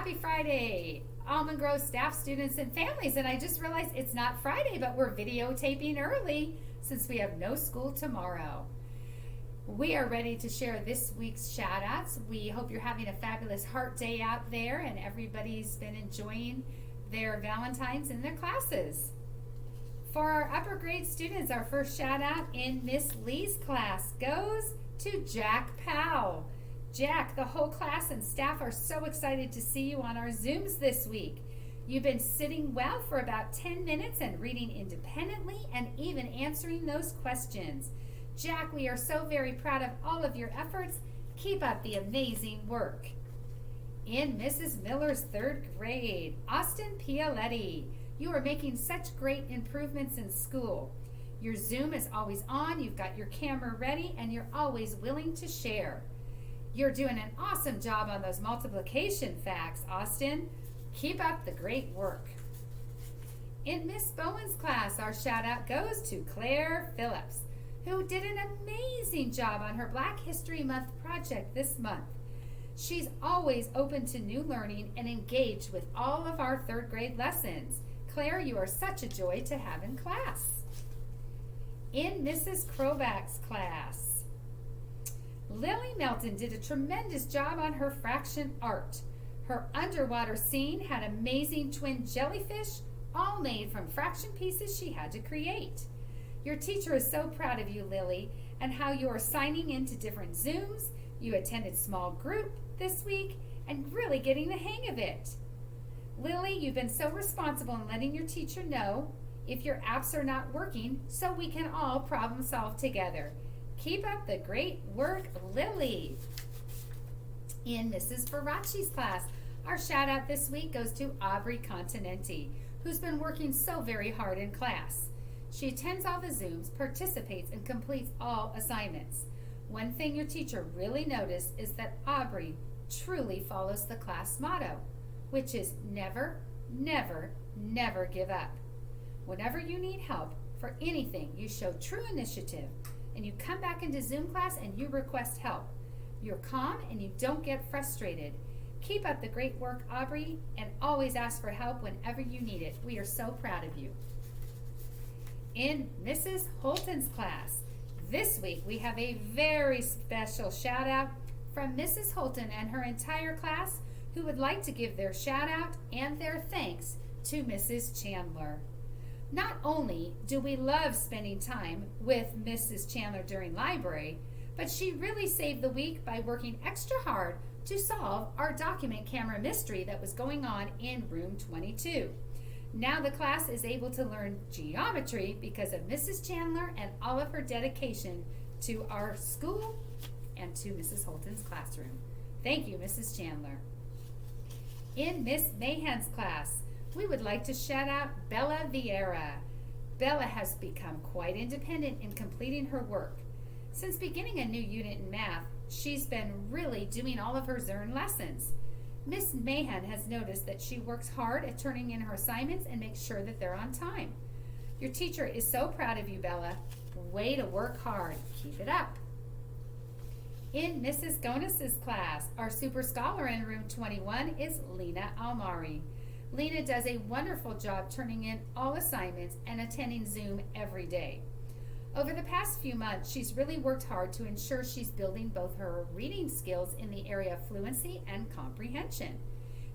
Happy Friday, Almond Grove staff, students, and families. And I just realized it's not Friday, but we're videotaping early since we have no school tomorrow. We are ready to share this week's shout outs. We hope you're having a fabulous heart day out there and everybody's been enjoying their Valentines in their classes. For our upper grade students, our first shout out in Miss Lee's class goes to Jack Powell. Jack, the whole class and staff are so excited to see you on our Zooms this week. You've been sitting well for about 10 minutes and reading independently and even answering those questions. Jack, we are so very proud of all of your efforts. Keep up the amazing work. In Mrs. Miller's third grade, Austin Pialetti, you are making such great improvements in school. Your Zoom is always on, you've got your camera ready, and you're always willing to share. You're doing an awesome job on those multiplication facts, Austin. Keep up the great work. In Miss Bowen's class, our shout out goes to Claire Phillips, who did an amazing job on her Black History Month project this month. She's always open to new learning and engaged with all of our third grade lessons. Claire, you are such a joy to have in class. In Mrs. Krovak's class, Lily Melton did a tremendous job on her fraction art. Her underwater scene had amazing twin jellyfish, all made from fraction pieces she had to create. Your teacher is so proud of you, Lily, and how you are signing into different Zooms. You attended small group this week and really getting the hang of it. Lily, you've been so responsible in letting your teacher know if your apps are not working so we can all problem solve together. Keep up the great work, Lily. In Mrs. Faraci's class, our shout out this week goes to Aubrey Continenti, who's been working so very hard in class. She attends all the Zooms, participates, and completes all assignments. One thing your teacher really noticed is that Aubrey truly follows the class motto, which is never, never, never give up. Whenever you need help for anything, you show true initiative, and you come back into Zoom class and you request help. You're calm and you don't get frustrated. Keep up the great work, Aubrey, and always ask for help whenever you need it. We are so proud of you. In Mrs. Holton's class, this week we have a very special shout out from Mrs. Holton and her entire class who would like to give their shout out and their thanks to Mrs. Chandler. Not only do we love spending time with Mrs. Chandler during library, but she really saved the week by working extra hard to solve our document camera mystery that was going on in room 22. Now the class is able to learn geometry because of Mrs. Chandler and all of her dedication to our school and to Mrs. Holton's classroom. Thank you, Mrs. Chandler. In Miss Mahan's class, we would like to shout out Bella Vieira. Bella has become quite independent in completing her work. Since beginning a new unit in math, she's been really doing all of her Zern lessons. Miss Mahan has noticed that she works hard at turning in her assignments and makes sure that they're on time. Your teacher is so proud of you, Bella. Way to work hard. Keep it up. In Mrs. Gonas's class, our super scholar in room 21 is Lena Almari. Lena does a wonderful job turning in all assignments and attending Zoom every day. Over the past few months, she's really worked hard to ensure she's building both her reading skills in the area of fluency and comprehension.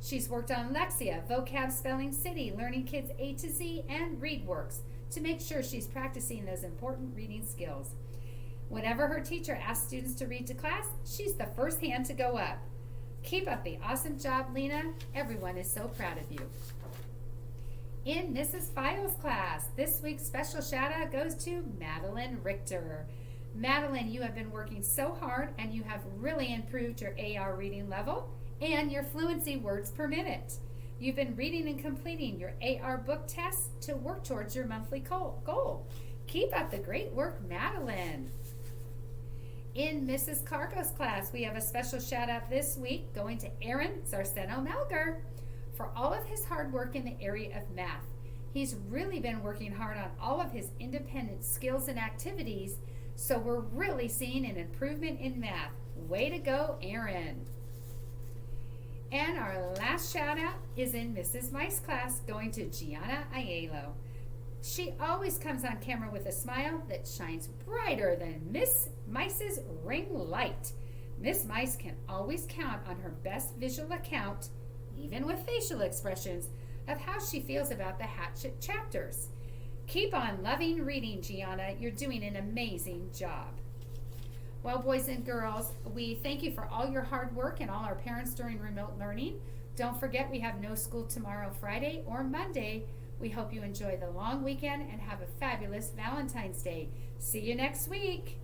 She's worked on Lexia, Vocab Spelling City, Learning Kids A to Z, and ReadWorks to make sure she's practicing those important reading skills. Whenever her teacher asks students to read to class, she's the first hand to go up. Keep up the awesome job, Lena. Everyone is so proud of you. In Mrs. Files' class, this week's special shout out goes to Madeline Richter. Madeline, you have been working so hard and you have really improved your AR reading level and your fluency words per minute. You've been reading and completing your AR book tests to work towards your monthly goal. Keep up the great work, Madeline. In Mrs. Cargo's class, we have a special shout out this week going to Aaron Zarceno Melger for all of his hard work in the area of math. He's really been working hard on all of his independent skills and activities, so we're really seeing an improvement in math. Way to go, Aaron. And our last shout out is in Mrs. Mice class, going to Gianna Aiello. She always comes on camera with a smile that shines brighter than Miss Mice's ring light. Miss Mice can always count on her best visual account, even with facial expressions, of how she feels about the Hatchet chapters. Keep on loving reading, Gianna. You're doing an amazing job. Well, boys and girls, we thank you for all your hard work and all our parents during remote learning. Don't forget we have no school tomorrow, Friday or Monday. We hope you enjoy the long weekend and have a fabulous Valentine's Day. See you next week.